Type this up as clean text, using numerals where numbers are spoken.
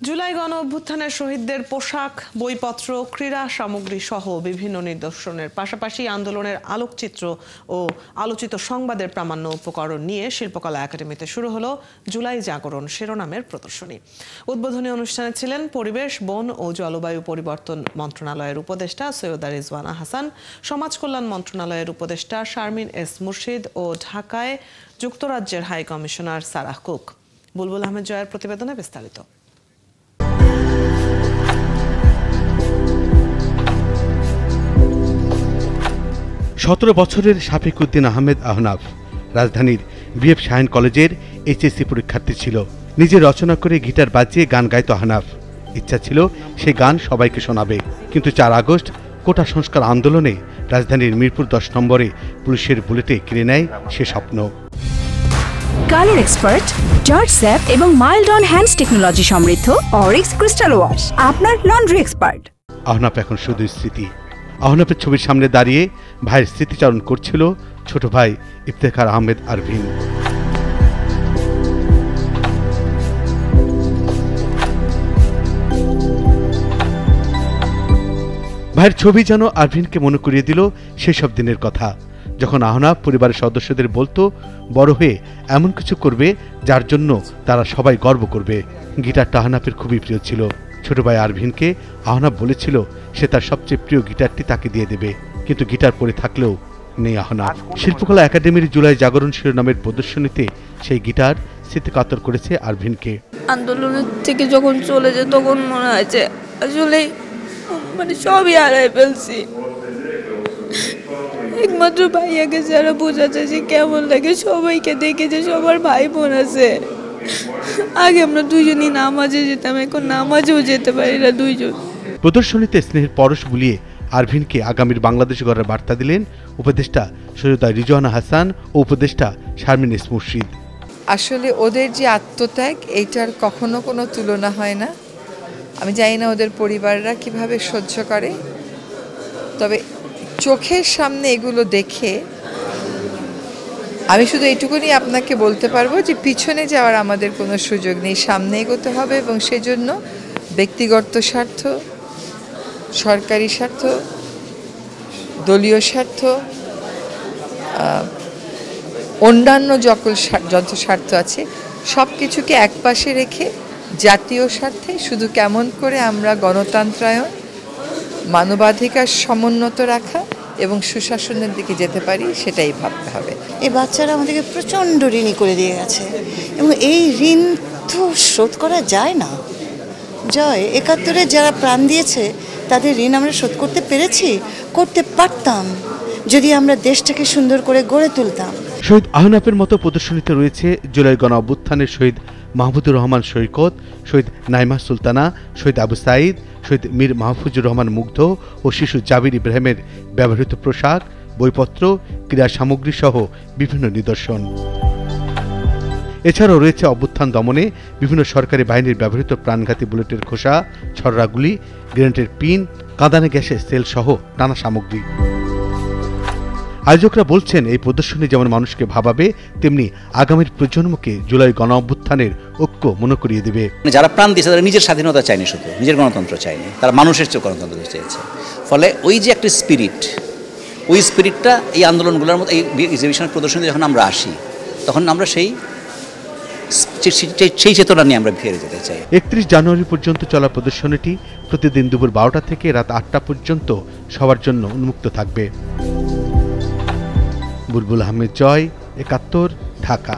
জুলাই গণ অভ্যুত্থানের শহীদদের পোশাক, বইপত্র, ক্রীড়া সামগ্রী সহ বিভিন্ন নিদর্শনের পাশাপাশি আন্দোলনের আলোকচিত্র ও আলোচিত সংবাদের প্রামাণ্য উপকরণ নিয়ে শিল্পকলা একাডেমিতে শুরু হলো জুলাই জাগরণ শিরোনামের প্রদর্শনী। উদ্বোধনী অনুষ্ঠানে ছিলেন পরিবেশ, বন ও জলবায়ু পরিবর্তন মন্ত্রণালয়ের উপদেষ্টা সৈয়দা রিজওয়ানা হাসান, সমাজ কল্যাণ মন্ত্রণালয়ের উপদেষ্টা শারমিন এস মুর্শিদ ও ঢাকায় যুক্তরাজ্যের হাই কমিশনার সারাহ কুক। বুলবুল আহমেদ জয়ের প্রতিবেদনে বিস্তারিত। 17 বছরের শাফিক উদ্দিন আহমেদ আহনাফ রাজধানীর বিএফ শাহিন কলেজের এইচএসসি পরীক্ষার্থী ছিল। নিজে রচনা করে গিটার বাজিয়ে গান গাইত আহনাফ। ইচ্ছা ছিল সেই গান সবাইকে শোনাবে, কিন্তু 4 আগস্ট কোটা সংস্কার আন্দোলনে রাজধানীর মিরপুর 10 নম্বরে পুলিশের বুলেটে কেড়ে নেয় সে স্বপ্ন। কালার এক্সপার্ট, জর্জ স্যাপ এবং মাইল্ড অন হ্যান্ডস টেকনোলজি সমৃদ্ধ অরিক্স ক্রিস্টাল ওয়াশ আপনার লন্ড্রি এক্সপার্ট। আহনাফ এখন শুধু স্মৃতি। আহনাফের ছবির সামনে দাঁড়িয়ে ভাইয়ের স্মৃতিচারণ করছিল ছোট ভাই ইফতেখার আহমেদ আরভিন। ভাইয়ের ছবি যেন আরভিনকে মনে করিয়ে দিল সেসব দিনের কথা, যখন আহনাফ পরিবারের সদস্যদের বলতো বড় হয়ে এমন কিছু করবে যার জন্য তারা সবাই গর্ব করবে। গিটারটা আহনাফের খুবই প্রিয় ছিল। ছোট ভাই আরভিনকে আহনাফ বলেছিল সে তার সবচেয়ে প্রিয় গিটারটি তাকে দিয়ে দেবে, কিন্তু গিটার পরে থাকলেও নেই আহনাফ। শিল্পকলা একাডেমির জুলাই জাগরণ শিরোনামের প্রদর্শনীতে সেই গিটার স্মৃতিকাতর করেছে আরভিনকে। আন্দোলনের থেকে যখন চলে যায় তখন মনে হয় যে আসলে সবই হারাই ফেলছি। একমাত্র ভাইয়াকে যারা বোঝা যায় যে কেমন লাগে সবাইকে দেখে যে সবার ভাই বোন আছে। আগে আমরা দুজনই নামাজে যেতাম, এখন নামাজেও যেতে পারি না দুইজন। প্রদর্শনীতে স্নেহের পরশ বুলিয়ে আরভিনকে আগামীর বাংলাদেশ গড়ার বার্তা দিলেন উপদেষ্টা সৈয়দা রিজওয়ানা হাসান ও উপদেষ্টা শারমিন এস মুর্শিদ। আসলে ওদের যে আত্মত্যাগ এইটার কখনো কোনো তুলনা হয় না। আমি জানি না ওদের পরিবাররা কিভাবে সহ্য করে, তবে চোখের সামনে এগুলো দেখে আমি শুধু এইটুকুনি আপনাকে বলতে পারবো যে পিছনে যাওয়ার আমাদের কোনো সুযোগ নেই, সামনে এগোতে হবে। এবং সেজন্য ব্যক্তিগত স্বার্থ, সরকারি স্বার্থ, দলীয় স্বার্থ, অন্যান্য যত স্বার্থ আছে সব কিছুকে একপাশে রেখে জাতীয় স্বার্থে শুধু কেমন করে আমরা গণতন্ত্রায়ন, মানবাধিকার সমুন্নত রাখা এবং সুশাসনের দিকে যেতে পারি সেটাই ভাবতে হবে। এই বাচ্চারা আমাদেরকে প্রচণ্ড ঋণী করে দিয়ে গেছে এবং এই ঋণ তো শোধ করা যায় না। জয় 71-এ যারা প্রাণ দিয়েছে তাদের ঋণ আমরা শোধ করতে পেরেছি, করতে পারতাম যদি আমরা দেশটাকে সুন্দর করে গড়ে তুলতাম। শহীদ আহনাফের মতো প্রদর্শনীতে রয়েছে জুলাই গণ অভ্যুত্থানের শহীদ মাহমুদুর রহমান সৈকত, শহীদ নাইমা সুলতানা, শহীদ আবু সাঈদ, শহীদ মীর মাহফুজুর রহমান মুগ্ধ ও শিশু জাবির ইব্রাহিমের ব্যবহৃত পোশাক, বইপত্র, ক্রীড়া সামগ্রী সহ বিভিন্ন নিদর্শন। এছাড়াও রয়েছে অভ্যুত্থান দমনে বিভিন্ন সরকারি বাহিনীর ব্যবহৃত প্রাণঘাতী বুলেটের খোসা, ছড়রাগুলি, গ্রেনেডের পিন, কাঁদানে গ্যাসের সেল সহ নানা সামগ্রী। আয়োজকরা বলছেন এই প্রদর্শনী যেমন মানুষকে ভাবাবে, তেমনি আগামীর প্রজন্মকে জুলাই গণ অভ্যুত্থানের ঐক্য মনে করিয়ে দেবে। যারা প্রাণ দিয়েছে তারা নিজের স্বাধীনতা চায়নি, শুধু নিজের গণতন্ত্র চায়নি, তারা মানুষের চেয়ে গণতন্ত্র চেয়েছে। ফলে ওই যে একটা স্পিরিট, ওই স্পিরিটটা এই আন্দোলনগুলোর মধ্যে এই এক্সিবিশনের প্রদর্শনীতে যখন আমরা আসি তখন আমরা সেই চেতনা নিয়ে আমরা ফিরে যেতে চাই। 31 জানুয়ারি পর্যন্ত চলা প্রদর্শনীটি প্রতিদিন দুপুর 12টা থেকে রাত 8টা পর্যন্ত সবার জন্য উন্মুক্ত থাকবে। বুলবুল আহমেদ জয়, 71, ঢাকা।